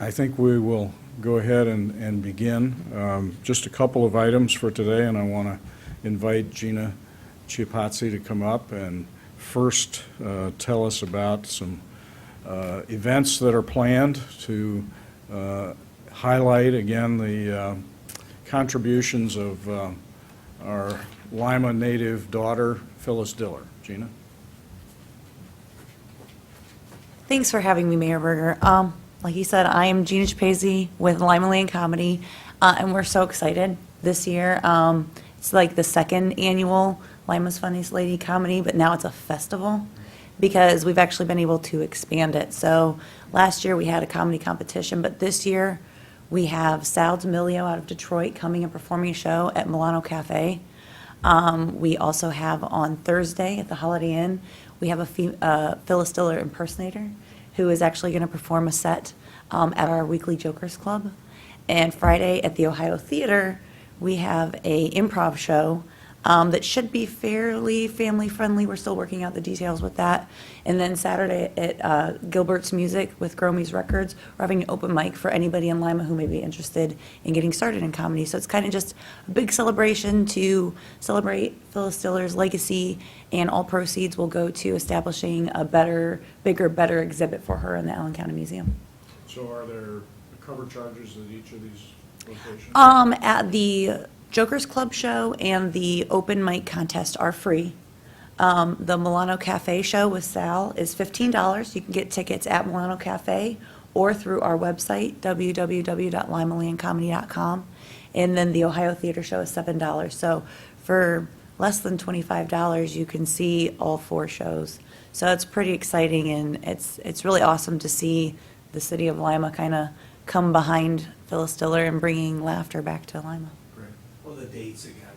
I think we will go ahead and begin. Just a couple of items for today, and I want to invite Gina Chiapazzi to come up and first tell us about some events that are planned to highlight again the contributions of our Lima native daughter, Phyllis Diller. Gina? Thanks for having me, Mayor Berger. Like you said, I am Gina Chiapazzi with Lima Land Comedy, and we're so excited this year. It's like the second annual Lima's Funniest Lady Comedy, but now it's a festival because we've actually been able to expand it. So last year we had a comedy competition, but this year we have Sal D'Amelio out of Detroit coming and performing a show at Milano Cafe. We also have on Thursday at the Holiday Inn, we have a Phyllis Diller impersonator who is actually going to perform a set at our weekly Jokers Club. And Friday at the Ohio Theater, we have a improv show that should be fairly family-friendly. We're still working out the details with that. And then Saturday at Gilbert's Music with Gromy's Records, we're having an open mic for anybody in Lima who may be interested in getting started in comedy. So it's kind of just a big celebration to celebrate Phyllis Diller's legacy, and all proceeds will go to establishing a better, bigger, better exhibit for her in the Allen County Museum. So are there cover charges at each of these locations? At the Jokers Club show and the open mic contest are free. The Milano Cafe show with Sal is $15. You can get tickets at Milano Cafe or through our website, www.limalandcomedy.com. And then the Ohio Theater show is $7. So for less than $25, you can see all four shows. So it's pretty exciting, and it's really awesome to see the city of Lima kind of come behind Phyllis Diller and bringing laughter back to Lima. Well, the dates again.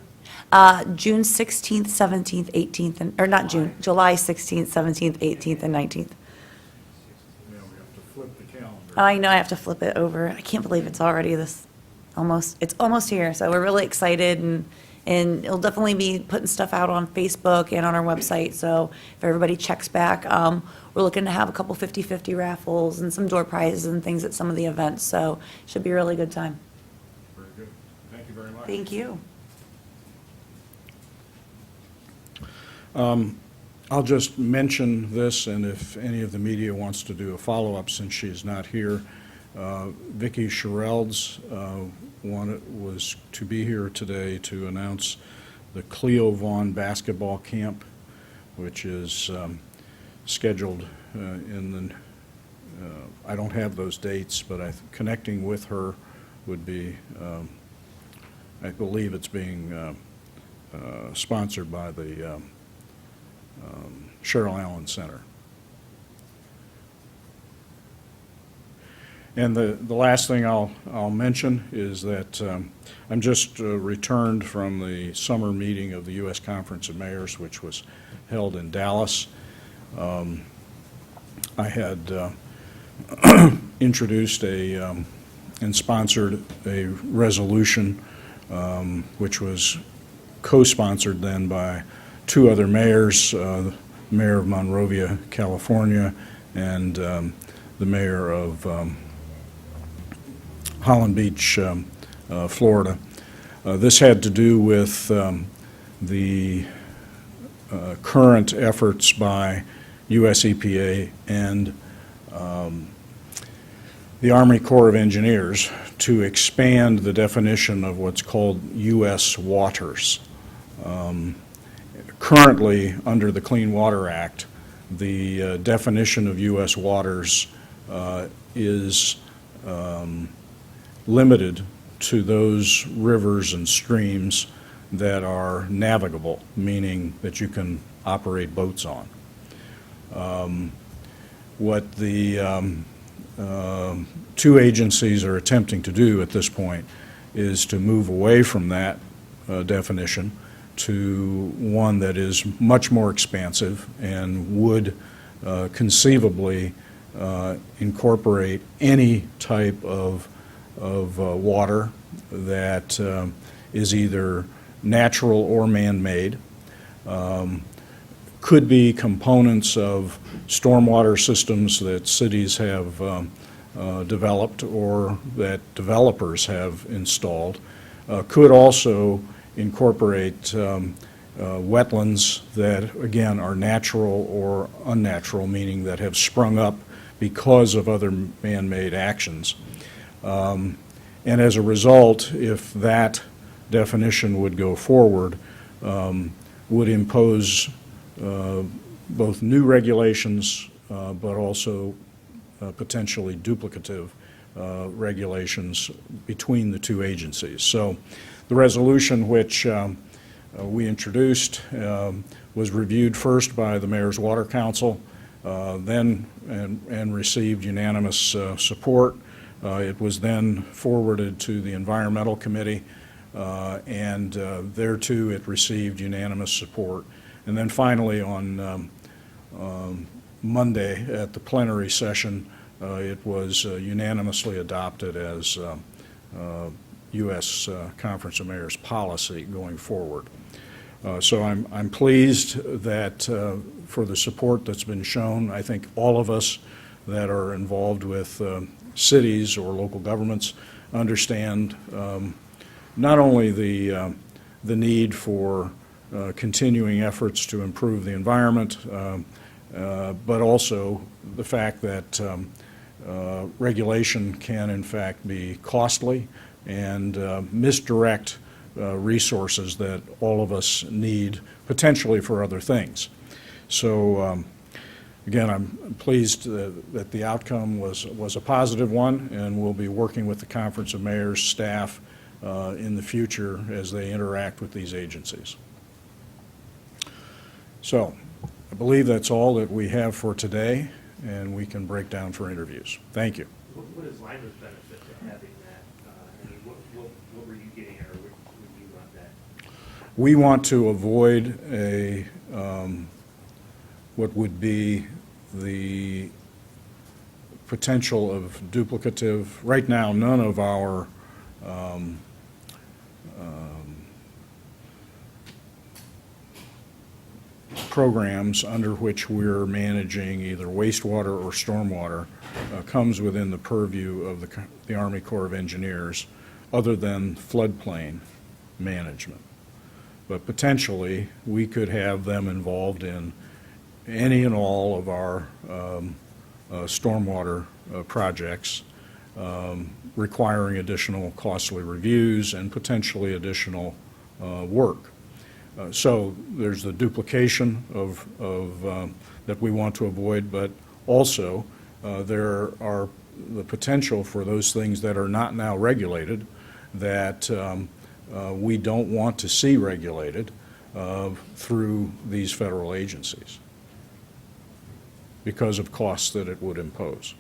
June 16th, 17th, 18th, or not June, July 16th, 17th, 18th, and 19th. Yeah, we have to flip the calendar. I know I have to flip it over. I can't believe it's already it's almost here. So we're really excited, and it'll definitely be putting stuff out on Facebook and on our website. So if everybody checks back, we're looking to have a couple 50-50 raffles and some door prizes and things at some of the events. So it should be a really good time. Very good. Thank you very much. Thank you. I'll just mention this, and if any of the media wants to do a follow-up since she's not here, Vicki Sherelds was to be here today to announce the Cleo Vaughn basketball camp, which is scheduled in the, I don't have those dates, but connecting with her would be, I believe it's being sponsored by the Cheryl Allen Center. And the last thing I'll mention is that I'm just returned from the summer meeting of the U.S. Conference of Mayors, which was held in Dallas. I had introduced and sponsored a resolution which was co-sponsored then by two other mayors, the mayor of Monrovia, California, and the mayor of Holland Beach, Florida. This had to do with the current efforts by U.S. EPA and the Army Corps of Engineers to expand the definition of what's called U.S. waters. Currently, under the Clean Water Act, the definition of U.S. waters is limited to those rivers and streams that are navigable, meaning that you can operate boats on. What the two agencies are attempting to do at this point is to move away from that definition to one that is much more expansive and would conceivably incorporate any type of water that is either natural or man-made, could be components of stormwater systems that cities have developed or that developers have installed could also incorporate wetlands that, again, are natural or unnatural, meaning that have sprung up because of other man-made actions. And as a result, if that definition would go forward, would impose both new regulations, but also potentially duplicative regulations between the two agencies. So the resolution which we introduced was reviewed first by the Mayor's Water Council, then and received unanimous support. It was then forwarded to the Environmental Committee, and there too it received unanimous support. And then finally on Monday at the plenary session, it was unanimously adopted as U.S. Conference of Mayors policy going forward. So I'm pleased that for the support that's been shown. I think all of us that are involved with cities or local governments understand not only the need for continuing efforts to improve the environment, but also the fact that regulation can in fact be costly and misdirect resources that all of us need potentially for other things. So again, I'm pleased that the outcome was a positive one, and we'll be working with the Conference of Mayors staff in the future as they interact with these agencies. So I believe that's all that we have for today, and we can break down for interviews. Thank you. What is Lima's benefit to having that? I mean, what were you getting at, or would you want that? We want to avoid a what would be the potential of duplicative. Right now, none of our programs under which we're managing either wastewater or stormwater comes within the purview of the Army Corps of Engineers, other than floodplain management. But potentially, we could have them involved in any and all of our stormwater projects, requiring additional costly reviews and potentially additional work. So there's the duplication of that we want to avoid, but also there are the potential for those things that are not now regulated that we don't want to see regulated through these federal agencies because of costs that it would impose.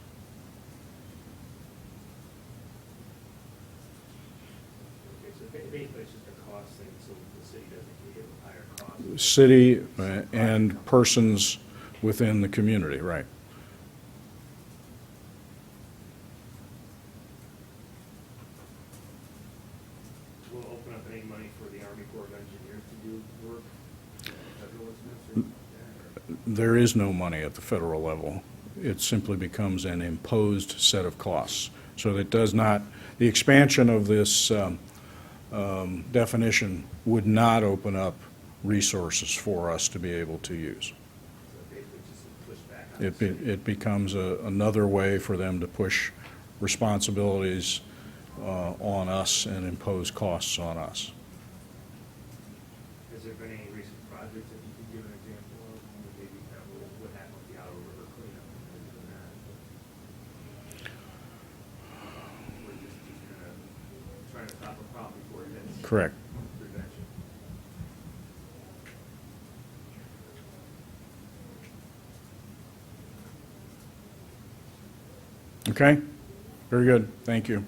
Okay, so basically it's just a cost thing, so the city doesn't get a higher cost. City and persons within the community, right. Will it open up any money for the Army Corps of Engineers to do work? Federal administration like that, or? There is no money at the federal level. It simply becomes an imposed set of costs. So it does not, the expansion of this definition would not open up resources for us to be able to use. So basically it's just a pushback on the city. It becomes another way for them to push responsibilities on us and impose costs on us. Has there been any recent projects that you can give an example of, maybe kind of what happened with the Outer River cleanup and things like that? We're just kind of trying to stop a problem before it hits. Correct. Prevention. Okay? Very good. Thank you.